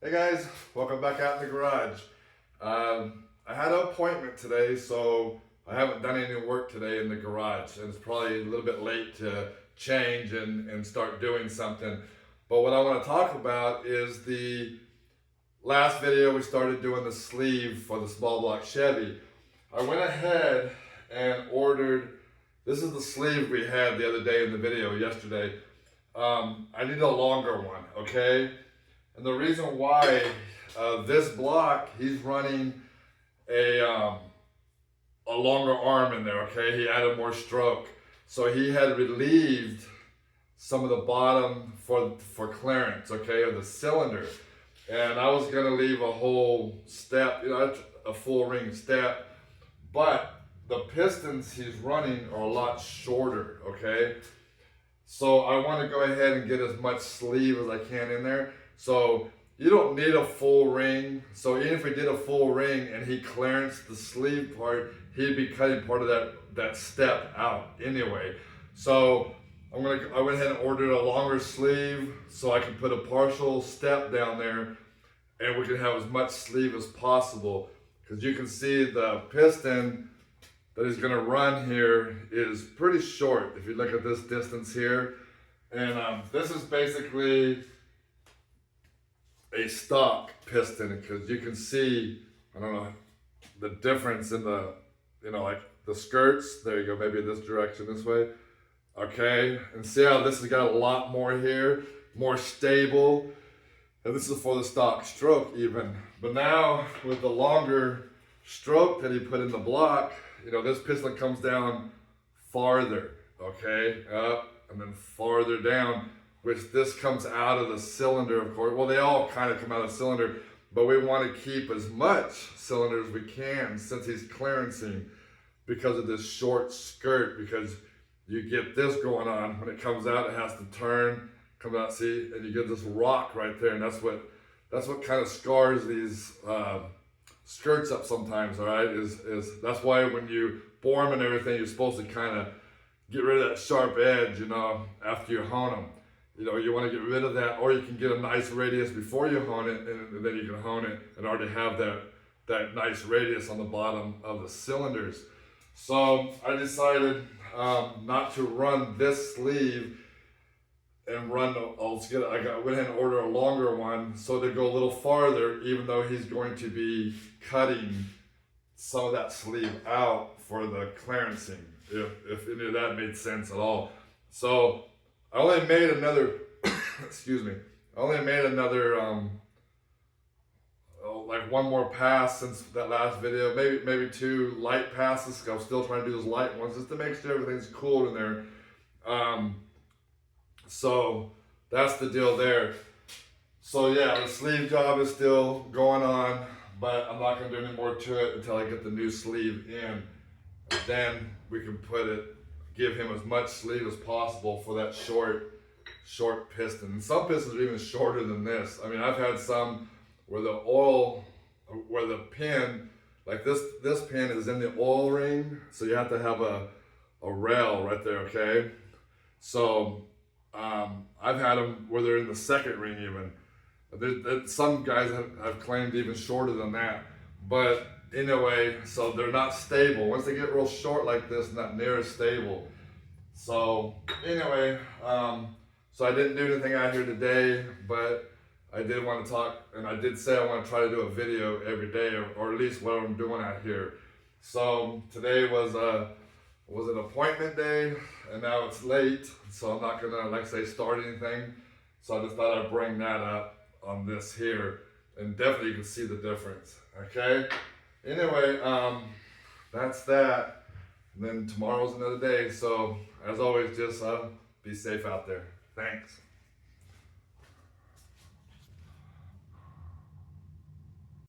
Hey guys, welcome back out in the garage. I had an appointment today, so I haven't done any work today in the garage, and it's probably a little bit late to change and start doing something. But what I want to talk about is the last video we started doing the sleeve for the small block Chevy. I went ahead and ordered, this is the sleeve we had the other day in the video yesterday. I need a longer one, okay? And the reason why this block, he's running a longer arm in there, okay? He added more stroke. So he had relieved some of the bottom for clearance, okay, of the cylinder. And I was gonna leave a whole step, a full ring step, but the pistons he's running are a lot shorter, okay? So I want to go ahead and get as much sleeve as I can in there. So you don't need a full ring. So even if we did a full ring and he clearanced the sleeve part, he'd be cutting part of that step out anyway. So I went ahead and ordered a longer sleeve so I can put a partial step down there and we can have as much sleeve as possible. Because you can see the piston that he's gonna run here is pretty short if you look at this distance here. And this is basically a stock piston because you can see, I don't know, the difference in the, like the skirts. There you go, maybe this direction, this way. Okay, and see how this has got a lot more here, more stable. And this is for the stock stroke even. But now with the longer stroke that he put in the block, this piston comes down farther, okay, up and then farther down, which this comes out of the cylinder, of course. Well, they all kind of come out of the cylinder, but we want to keep as much cylinder as we can since he's clearancing because of this short skirt, because you get this going on. When it comes out, it has to turn, come out, see, and you get this rock right there, and that's what kind of scars these skirts up sometimes, all right, is that's why when you bore them and everything, you're supposed to kind of get rid of that sharp edge, after you hone them. You want to get rid of that, or you can get a nice radius before you hone it, and then you can hone it and already have that nice radius on the bottom of the cylinders. So I decided not to run this sleeve and run, I went ahead and ordered a longer one so to go a little farther, even though he's going to be cutting some of that sleeve out for the clearancing, if any of that made sense at all. So I only made another, excuse me, I only made another, like one more pass since that last video, maybe two light passes. I'm still trying to do those light ones just to make sure everything's cool in there. So that's the deal there. So yeah, the sleeve job is still going on, but I'm not gonna do any more to it until I get the new sleeve in. Then we can give him as much sleeve as possible for that short piston. And some pistons are even shorter than this. I mean, I've had some where the pin, like this pin is in the oil ring, so you have to have a rail right there, okay? So I've had them where they're in the second ring even. Some guys have claimed even shorter than that. But anyway, so they're not stable. Once they get real short like this, not near as stable. So anyway, so I didn't do anything out here today, but I did want to talk, and I did say I want to try to do a video every day, or at least what I'm doing out here. So today was an appointment day, and now it's late, so I'm not gonna, like I say, start anything. So I just thought I'd bring that up on this here, and definitely you can see the difference, okay? Anyway, that's that. And then tomorrow's another day, so as always, just be safe out there. Thanks.